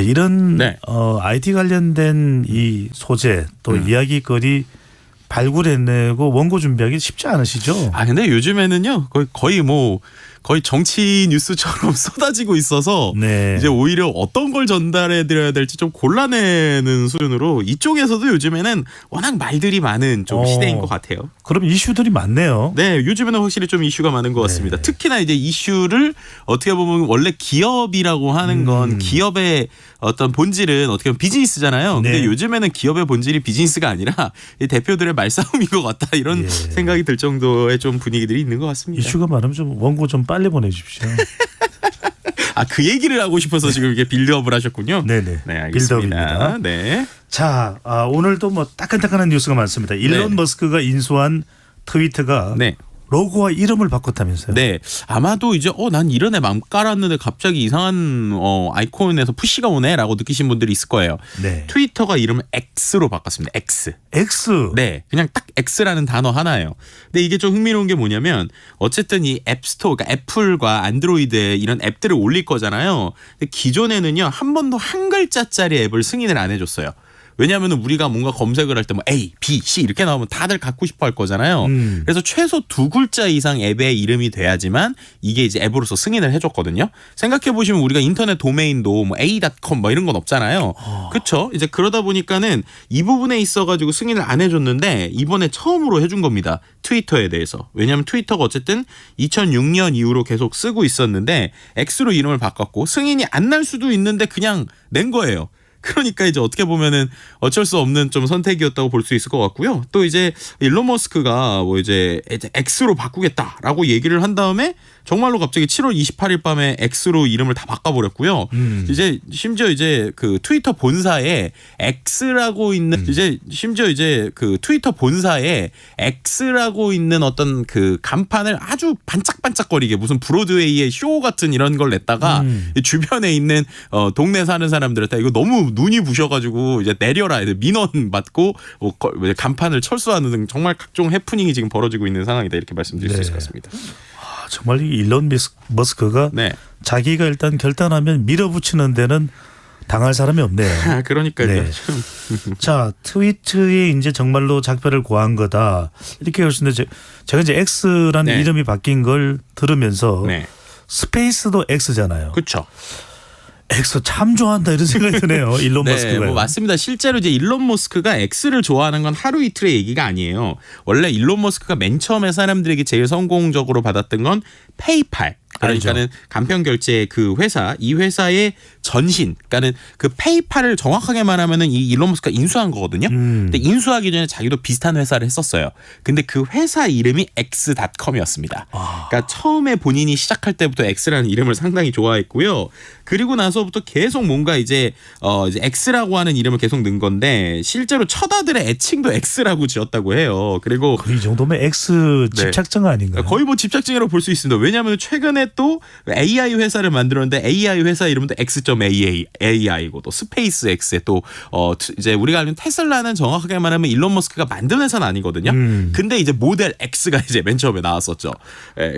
이런 네. IT 관련된 이 소재 또 이야기거리 발굴해내고 원고 준비하기 쉽지 않으시죠? 근데 요즘에는요 거의 정치 뉴스처럼 쏟아지고 있어서 네. 이제 오히려 어떤 걸 전달해 드려야 될지 좀 골라내는 수준으로 이쪽에서도 요즘에는 워낙 말들이 많은 좀 시대인 것 같아요. 그럼 이슈들이 많네요. 네, 요즘에는 확실히 좀 이슈가 많은 것 같습니다. 네. 특히나 이제 이슈를 어떻게 보면 원래 기업이라고 하는 건 기업의 어떤 본질은 어떻게 보면 비즈니스잖아요. 근데 네. 요즘에는 기업의 본질이 비즈니스가 아니라 이 대표들의 말싸움인 것 같다 이런 생각이 들 정도의 좀 분위기들이 있는 것 같습니다. 이슈가 많으면 좀 원고 좀 빨리 보내주십시오. 그 얘기를 하고 싶어서 지금 이게 빌드업을 하셨군요. 네네. 네, 알겠습니다. 빌드업입니다. 네. 자, 오늘도 뭐 따끈따끈한 뉴스가 많습니다. 일론 머스크가 인수한 트위터가 네. 로고와 이름을 바꿨다면서요? 네, 아마도 이제 난 이런 애 맘 깔았는데 갑자기 이상한 아이콘에서 푸시가 오네라고 느끼신 분들이 있을 거예요. 네. 트위터가 이름을 X로 바꿨습니다. X. X. 네, 그냥 딱 X라는 단어 하나예요. 근데 이게 좀 흥미로운 게 뭐냐면 어쨌든 이 앱스토어, 그러니까 애플과 안드로이드에 이런 앱들을 올릴 거잖아요. 근데 기존에는요 한 번도 한 글자짜리 앱을 승인을 안 해줬어요. 왜냐하면 우리가 뭔가 검색을 할 때 뭐 A, B, C 이렇게 나오면 다들 갖고 싶어 할 거잖아요. 그래서 최소 2글자 이상 앱의 이름이 돼야지만 이게 이제 앱으로서 승인을 해줬거든요. 생각해 보시면 우리가 인터넷 도메인도 뭐 a.com 뭐 이런 건 없잖아요. 그렇죠? 이제 그러다 보니까는 이 부분에 있어가지고 승인을 안 해줬는데 이번에 처음으로 해준 겁니다. 트위터에 대해서. 왜냐하면 트위터가 어쨌든 2006년 이후로 계속 쓰고 있었는데 X로 이름을 바꿨고 승인이 안 날 수도 있는데 그냥 낸 거예요. 그러니까 이제 어떻게 보면은 어쩔 수 없는 좀 선택이었다고 볼 수 있을 것 같고요. 또 이제 일론 머스크가 뭐 이제 X로 바꾸겠다라고 얘기를 한 다음에 정말로 갑자기 7월 28일 밤에 X로 이름을 다 바꿔버렸고요. 이제 심지어 이제 그 트위터 본사에 X라고 있는 X라고 있는 어떤 그 간판을 아주 반짝반짝거리게 무슨 브로드웨이의 쇼 같은 이런 걸 냈다가 주변에 있는 동네 사는 사람들한테 이거 너무 눈이 부셔가지고 이제 내려라 민원 받고 간판을 철수하는 등 정말 각종 해프닝이 지금 벌어지고 있는 상황이다 이렇게 말씀드릴 수 있을 것 같습니다. 정말 이 일론 머스크가 자기가 일단 결단하면 밀어붙이는 데는 당할 사람이 없네요. 그러니까요. 네. 자, 트위터에 이제 정말로 작별을 고한 거다 이렇게 하시는데 제가 이제 X라는 이름이 바뀐 걸 들으면서 스페이스도 X잖아요. 그렇죠. X 참 좋아한다 이런 생각이 드네요. 일론 머스크가. 뭐 맞습니다. 실제로 이제 일론 머스크가 X를 좋아하는 건 하루 이틀의 얘기가 아니에요. 원래 일론 머스크가 맨 처음에 사람들에게 제일 성공적으로 받았던 건 페이팔. 그러니까는 간편 결제 그 회사, 이 회사의 전신, 그러니까는 그 페이팔을 정확하게 말하면은 이 일론 머스크가 인수한 거거든요. 근데 인수하기 전에 자기도 비슷한 회사를 했었어요. 근데 그 회사 이름이 X.com이었습니다. 그러니까 처음에 본인이 시작할 때부터 X라는 이름을 상당히 좋아했고요. 그리고 나서부터 계속 뭔가 이제 X라고 하는 이름을 계속 넣은 건데 실제로 처다들의 애칭도 X라고 지었다고 해요. 그리고 이 정도면 X 집착증 아닌가요? 거의 뭐 집착증이라고 볼 수 있습니다. 왜냐하면 최근에 또 AI 회사를 만들었는데 AI 회사 이름도 X.AI고 또 스페이스 X에 또 이제 우리가 알는 테슬라는 정확하게 말하면 일론 머스크가 만든 회사는 아니거든요. 근데 이제 모델 X가 이제 맨 처음에 나왔었죠.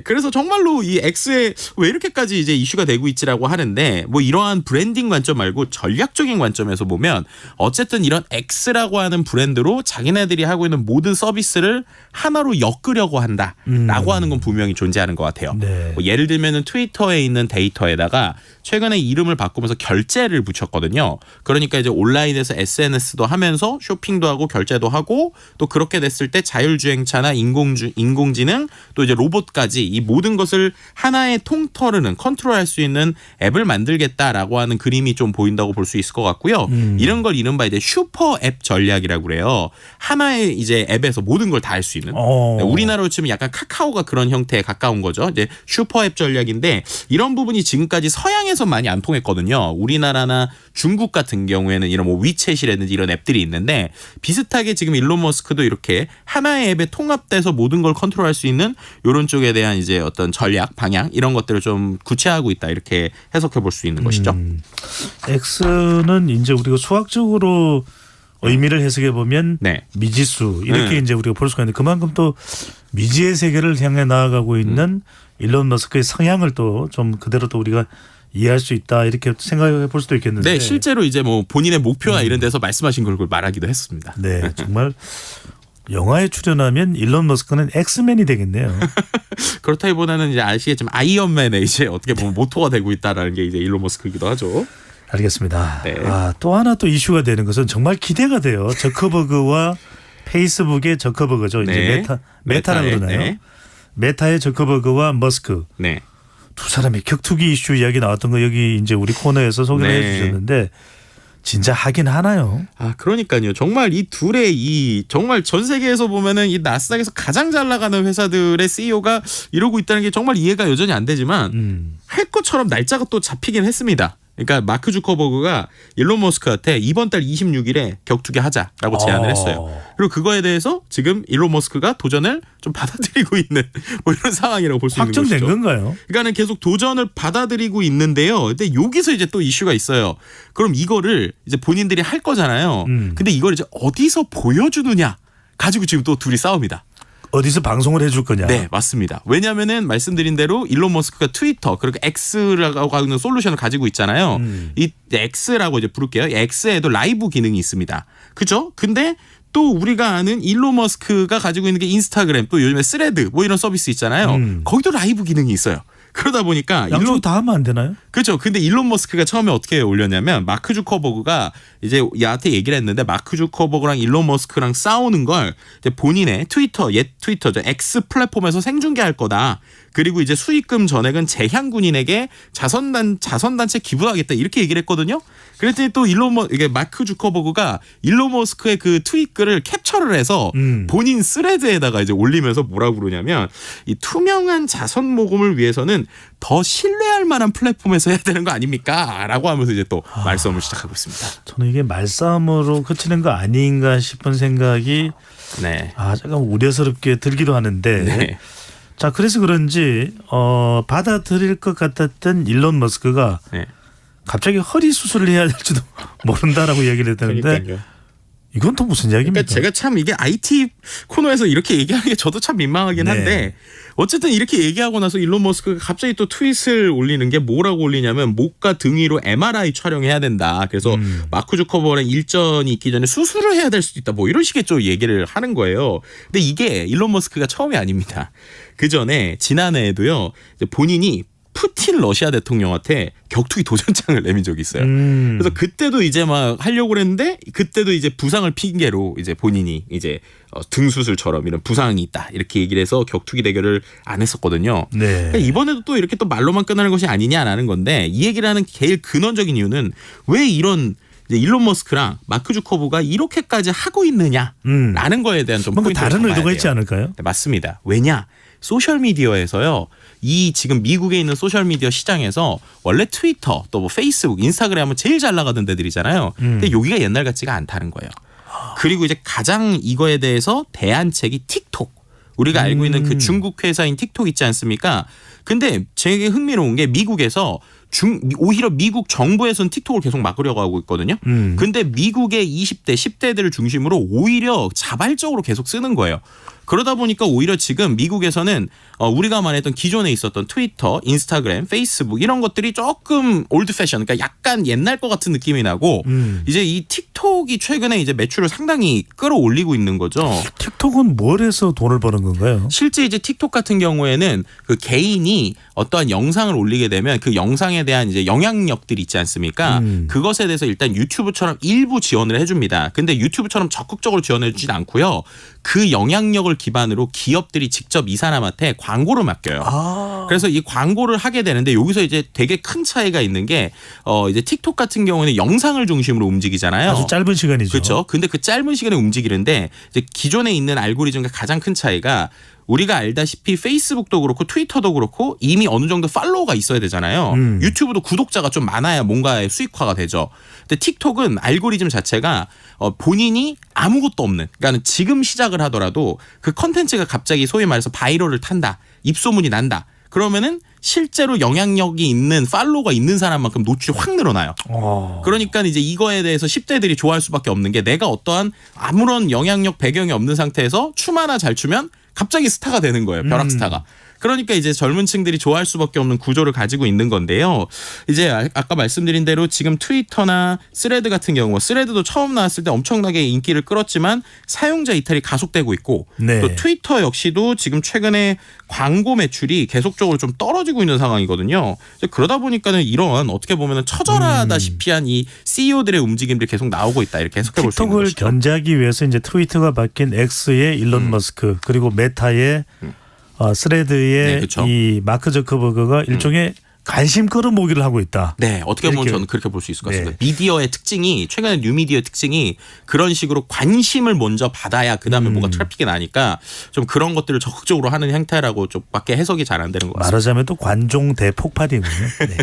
그래서 정말로 이 X에 왜 이렇게까지 이제 이슈가 되고 있지라고 하는데 뭐 이러한 브랜딩 관점 말고 전략적인 관점에서 보면 어쨌든 이런 X라고 하는 브랜드로 자기네들이 하고 있는 모든 서비스를 하나로 엮으려고 한다라고 하는 건 분명히 존재하는 것 같아요. 뭐 예를 들면은 트위터에 있는 데이터에다가 최근에 이름을 바꾸면서 결제를 붙였거든요. 그러니까 이제 온라인에서 SNS도 하면서 쇼핑도 하고 결제도 하고 또 그렇게 됐을 때 자율주행차나 인공지능 또 이제 로봇까지 이 모든 것을 하나의 통틀어는 컨트롤할 수 있는 앱을 만들겠다라고 하는 그림이 좀 보인다고 볼 수 있을 것 같고요. 이런 걸 이른바 이제 슈퍼 앱 전략이라고 그래요. 하나의 이제 앱에서 모든 걸 다 할 수 있는. 우리나라로 치면 약간 카카오가 그런 형태에 가까운 거죠. 이제 슈퍼 앱 전략인데 이런 부분이 지금까지 서양에서 많이 안 통했거든요. 우리나라나 중국 같은 경우에는 이런 뭐 위챗이라든지 이런 앱들이 있는데 비슷하게 지금 일론 머스크도 이렇게 하나의 앱에 통합돼서 모든 걸 컨트롤할 수 있는 이런 쪽에 대한 이제 어떤 전략, 방향 이런 것들을 좀 구체화하고 있다 이렇게 해석해 볼 수 있는 것이죠. X는 이제 우리가 수학적으로 의미를 해석해 보면 미지수 이렇게 이제 우리가 볼 수가 있는데 그만큼 또 미지의 세계를 향해 나아가고 있는 일론 머스크의 성향을 또 좀 그대로 또 우리가 이해할 수 있다 이렇게 생각해 볼 수도 있겠는데. 네, 실제로 이제 뭐 본인의 목표나 이런 데서 말씀하신 걸 말하기도 했습니다. 네, 정말 영화에 출연하면 일론 머스크는 엑스맨이 되겠네요. 그렇다기보다는 이제 아시겠지만 아이언맨의 이제 어떻게 보면 모토가 되고 있다라는 게 이제 일론 머스크이기도 하죠. 알겠습니다. 네. 또 하나 또 이슈가 되는 것은 정말 기대가 돼요. 저커버그와 페이스북의 저커버그죠. 이제 네. 메타라고 그러나요? 네. 메타의 저커버그와 머스크. 네. 두 사람의 격투기 이슈 이야기 나왔던 거 여기 이제 우리 코너에서 소개를 네. 해주셨는데 진짜 하긴 하나요? 그러니까요. 정말 이 둘의 정말 전 세계에서 보면은 이 나스닥에서 가장 잘 나가는 회사들의 CEO가 이러고 있다는 게 정말 이해가 여전히 안 되지만 할 것처럼 날짜가 또 잡히긴 했습니다. 그러니까 마크 주커버그가 일론 머스크한테 이번 달 26일에 격투기 하자라고 제안을 했어요. 그리고 그거에 대해서 지금 일론 머스크가 도전을 좀 받아들이고 있는 뭐 이런 상황이라고 볼 수 있는 것이죠. 확정된 건가요? 그러니까는 계속 도전을 받아들이고 있는데요. 근데 여기서 이제 또 이슈가 있어요. 그럼 이거를 이제 본인들이 할 거잖아요. 근데 이걸 이제 어디서 보여주느냐 가지고 지금 또 둘이 싸웁니다. 어디서 방송을 해줄 거냐? 네, 맞습니다. 왜냐하면은 말씀드린 대로 일론 머스크가 트위터 그리고 X라고 하는 솔루션을 가지고 있잖아요. 이 X라고 이제 부를게요. X에도 라이브 기능이 있습니다. 그죠? 근데 또 우리가 아는 일론 머스크가 가지고 있는 게 인스타그램 또 요즘에 스레드 뭐 이런 서비스 있잖아요. 거기도 라이브 기능이 있어요. 그러다 보니까 양쪽 다 하면 안 되나요? 그렇죠. 근데 일론 머스크가 처음에 어떻게 올렸냐면 마크 주커버그가 이제 야한테 얘기를 했는데 마크 주커버그랑 일론 머스크랑 싸우는 걸 이제 본인의 옛 트위터죠. X 플랫폼에서 생중계할 거다. 그리고 이제 수익금 전액은 재향 군인에게 자선단체 기부하겠다 이렇게 얘기를 했거든요. 그랬더니 또 이게 마크 주커버그가 일론 머스크의 그 트윗글을 캡처를 해서 본인 스레드에다가 이제 올리면서 뭐라고 그러냐면 이 투명한 자선 모금을 위해서는 더 신뢰할 만한 플랫폼에서 해야 되는 거 아닙니까? 라고 하면서 이제 또 말싸움을 시작하고 있습니다. 저는 이게 말싸움으로 그치는 거 아닌가 싶은 생각이 네. 잠깐 우려스럽게 들기도 하는데 네. 자 그래서 그런지 받아들일 것 같았던 일론 머스크가 네. 갑자기 허리 수술을 해야 될지도 모른다라고 얘기를 했다는데 그러니까요. 이건 또 무슨 이야기입니까? 그러니까 제가 참 이게 IT 코너에서 이렇게 얘기하는 게 저도 참 민망하긴 한데 네. 어쨌든 이렇게 얘기하고 나서 일론 머스크가 갑자기 또 트윗을 올리는 게 뭐라고 올리냐면 목과 등 위로 MRI 촬영해야 된다. 그래서 마크 주커버그랑 일전이 있기 전에 수술을 해야 될 수도 있다. 뭐 이런 식의 좀 얘기를 하는 거예요. 근데 이게 일론 머스크가 처음이 아닙니다. 그 전에 지난해에도요. 본인이 푸틴 러시아 대통령한테 격투기 도전장을 내민 적이 있어요. 그래서 그때도 이제 막 하려고 그랬는데 그때도 이제 부상을 핑계로 이제 본인이 이제 등 수술처럼 이런 부상이 있다 이렇게 얘기를 해서 격투기 대결을 안 했었거든요. 네. 그러니까 이번에도 또 이렇게 또 말로만 끝나는 것이 아니냐라는 건데 이 얘기를 하는 제일 근원적인 이유는 왜 이런 이제 일론 머스크랑 마크 주커버그가 이렇게까지 하고 있느냐라는 거에 대한 좀 뭔가 포인트를 다른 잡아야 의도가 돼요. 있지 않을까요? 네, 맞습니다. 왜냐? 소셜미디어에서요. 이 지금 미국에 있는 소셜미디어 시장에서 원래 트위터 또 뭐 페이스북, 인스타그램은 제일 잘 나가던 데들이잖아요. 근데 여기가 옛날 같지가 않다는 거예요. 그리고 이제 가장 이거에 대해서 대안책이 틱톡. 우리가 알고 있는 그 중국 회사인 틱톡 있지 않습니까? 근데 되게 흥미로운 게 미국에서 오히려 미국 정부에서는 틱톡을 계속 막으려고 하고 있거든요. 근데 미국의 20대, 10대들을 중심으로 오히려 자발적으로 계속 쓰는 거예요. 그러다 보니까 오히려 지금 미국에서는 우리가 말했던 기존에 있었던 트위터, 인스타그램, 페이스북 이런 것들이 조금 올드 패션, 그러니까 약간 옛날 것 같은 느낌이 나고 이제 이 틱톡이 최근에 이제 매출을 상당히 끌어올리고 있는 거죠. 틱톡은 뭘 해서 돈을 버는 건가요? 실제 이제 틱톡 같은 경우에는 그 개인이 어떠한 영상을 올리게 되면 그 영상에 대한 이제 영향력들이 있지 않습니까? 그것에 대해서 일단 유튜브처럼 일부 지원을 해줍니다. 근데 유튜브처럼 적극적으로 지원해주진 않고요. 그 영향력을 기반으로 기업들이 직접 이 사람한테 광고를 맡겨요. 그래서 이 광고를 하게 되는데 여기서 이제 되게 큰 차이가 있는 게 이제 틱톡 같은 경우는 영상을 중심으로 움직이잖아요. 아주 짧은 시간이죠. 그렇죠. 근데 그 짧은 시간에 움직이는데 이제 기존에 있는 알고리즘과 가장 큰 차이가 우리가 알다시피 페이스북도 그렇고 트위터도 그렇고 이미 어느 정도 팔로워가 있어야 되잖아요. 유튜브도 구독자가 좀 많아야 뭔가의 수익화가 되죠. 근데 틱톡은 알고리즘 자체가 본인이 아무것도 없는, 그러니까 지금 시작을 하더라도 그 컨텐츠가 갑자기 소위 말해서 바이럴을 탄다, 입소문이 난다. 그러면은 실제로 영향력이 있는 팔로워가 있는 사람만큼 노출이 확 늘어나요. 그러니까 이제 이거에 대해서 10대들이 좋아할 수밖에 없는 게 내가 어떠한 아무런 영향력 배경이 없는 상태에서 춤 하나 잘 추면 갑자기 스타가 되는 거예요. 벼락 스타가. 그러니까 이제 젊은 층들이 좋아할 수밖에 없는 구조를 가지고 있는 건데요. 이제 아까 말씀드린 대로 지금 트위터나 스레드 같은 경우, 스레드도 처음 나왔을 때 엄청나게 인기를 끌었지만 사용자 이탈이 가속되고 있고 네. 또 트위터 역시도 지금 최근에 광고 매출이 계속적으로 좀 떨어지고 있는 상황이거든요. 그러다 보니까는 이런 어떻게 보면은 처절하다시피 한 이 CEO들의 움직임들이 계속 나오고 있다 이렇게 해석해 볼 수 있는 틱톡을 것이죠. 견제하기 위해서 이제 트위터가 바뀐 X의 일론 머스크 그리고 메타의 스레드의 네, 그쵸. 이 마크 저커버그가 일종의 관심 끌어모기를 하고 있다. 네, 어떻게 보면 이렇게. 저는 그렇게 볼 수 있을 것 같습니다. 네. 미디어의 특징이 최근에 뉴미디어의 특징이 그런 식으로 관심을 먼저 받아야 그다음에 뭐가 트래픽이 나니까 좀 그런 것들을 적극적으로 하는 행태라고 좀 밖에 해석이 잘 안 되는 것 같습니다. 말하자면 또 관종 대폭발이군요. 네.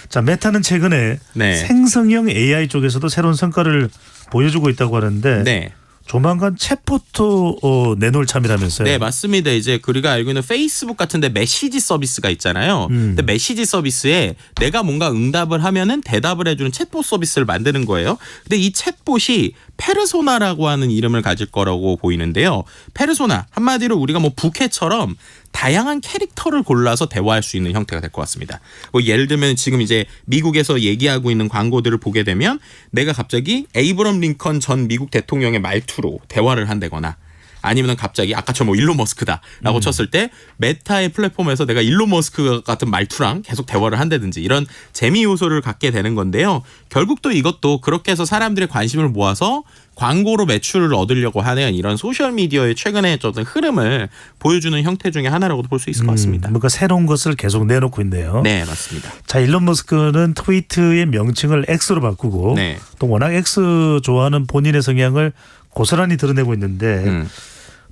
자, 메타는 최근에 네. 생성형 AI 쪽에서도 새로운 성과를 보여주고 있다고 하는데 네. 조만간 챗봇도 내놓을 참이라면서요. 네, 맞습니다. 이제 우리가 알고 있는 페이스북 같은데 메시지 서비스가 있잖아요. 근데 메시지 서비스에 내가 뭔가 응답을 하면은 대답을 해주는 챗봇 서비스를 만드는 거예요. 근데 이 챗봇이 페르소나라고 하는 이름을 가질 거라고 보이는데요. 페르소나 한마디로 우리가 뭐 부캐처럼 다양한 캐릭터를 골라서 대화할 수 있는 형태가 될 것 같습니다. 뭐 예를 들면 지금 이제 미국에서 얘기하고 있는 광고들을 보게 되면 내가 갑자기 에이브럼 링컨 전 미국 대통령의 말투로 대화를 한다거나 아니면 갑자기 아까처럼 뭐 일론 머스크다라고 쳤을 때 메타의 플랫폼에서 내가 일론 머스크 같은 말투랑 계속 대화를 한다든지 이런 재미 요소를 갖게 되는 건데요. 결국 또 이것도 그렇게 해서 사람들의 관심을 모아서 광고로 매출을 얻으려고 하는 이런 소셜미디어의 최근의 어떤 흐름을 보여주는 형태 중에 하나라고도 볼 수 있을 것 같습니다. 뭔가 새로운 것을 계속 내놓고 있네요. 네, 맞습니다. 자, 일론 머스크는 트위트의 명칭을 X로 바꾸고 네. 또 워낙 X 좋아하는 본인의 성향을 고스란히 드러내고 있는데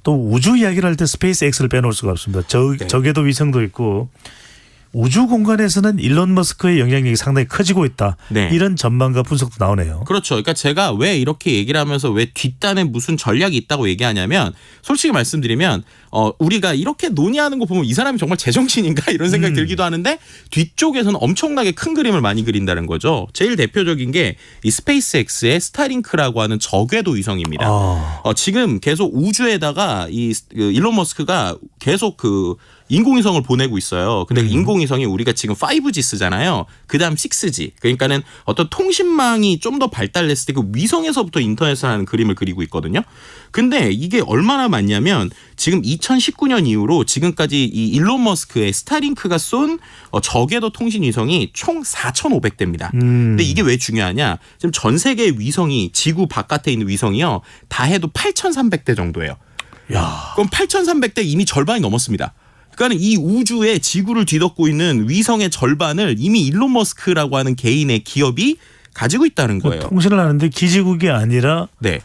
또 우주 이야기를 할 때 스페이스 X를 빼놓을 수가 없습니다. 네. 적에도 위성도 있고 우주 공간에서는 일론 머스크의 영향력이 상당히 커지고 있다. 네. 이런 전망과 분석도 나오네요. 그렇죠. 그러니까 제가 왜 이렇게 얘기를 하면서 왜 뒷단에 무슨 전략이 있다고 얘기하냐면 솔직히 말씀드리면 우리가 이렇게 논의하는 거 보면 이 사람이 정말 제정신인가 이런 생각이 들기도 하는데 뒤쪽에서는 엄청나게 큰 그림을 많이 그린다는 거죠. 제일 대표적인 게 이 스페이스X의 스타링크라고 하는 저궤도 위성입니다. 지금 계속 우주에다가 이 일론 머스크가 계속 그 인공위성을 보내고 있어요. 근데 인공위성이 우리가 지금 5G 쓰잖아요. 그다음 6G. 그러니까는 어떤 통신망이 좀 더 발달했을 때 그 위성에서부터 인터넷을 하는 그림을 그리고 있거든요. 근데 이게 얼마나 많냐면 지금 2019년 이후로 지금까지 이 일론 머스크의 스타링크가 쏜 저궤도 통신 위성이 총 4,500대입니다. 근데 이게 왜 중요하냐? 지금 전 세계 위성이 지구 바깥에 있는 위성이요. 다 해도 8,300대 정도예요. 야. 그럼 8,300대 이미 절반이 넘었습니다. 그러니까 이 우주에 지구를 뒤덮고 있는 위성의 절반을 이미 일론 머스크라고 하는 개인의 기업이 가지고 있다는 거예요. 통신을 하는데 기지국이 아니라 네.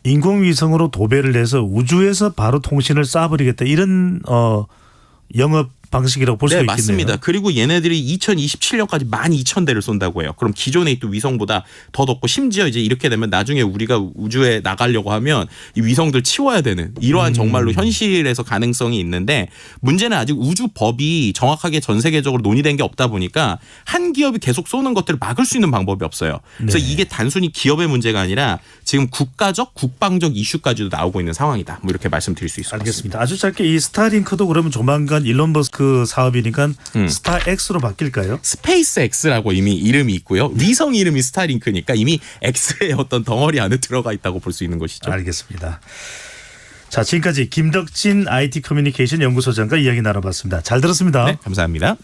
인공위성으로 도배를 해서 우주에서 바로 통신을 쏴버리겠다. 이런 영업 방식이라고 볼 수가 네, 있겠네요. 맞습니다. 그리고 얘네들이 2027년까지 12,000대를 쏜다고 해요. 그럼 기존에 있던 위성보다 더 덥고 심지어 이제 이렇게 되면 나중에 우리가 우주에 나가려고 하면 이 위성들 치워야 되는 이러한 정말로 현실에서 가능성이 있는데 문제는 아직 우주법이 정확하게 전 세계적으로 논의된 게 없다 보니까 한 기업이 계속 쏘는 것들을 막을 수 있는 방법이 없어요. 그래서 네. 이게 단순히 기업의 문제가 아니라 지금 국가적, 국방적 이슈까지도 나오고 있는 상황이다. 뭐 이렇게 말씀드릴 수 있을 것 같습니다. 알겠습니다. 아주 짧게 이 스타링크도 그러면 조만간 일론 머스크 사업이니까 스타X로 바뀔까요? 스페이스 X라고 이미 이름이 있고요. 위성 이름이 스타링크니까 이미 X의 어떤 덩어리 안에 들어가 있다고 볼 수 있는 것이죠. 알겠습니다. 자, 지금까지 김덕진 IT 커뮤니케이션 연구소장과 이야기 나눠봤습니다. 잘 들었습니다. 네, 감사합니다.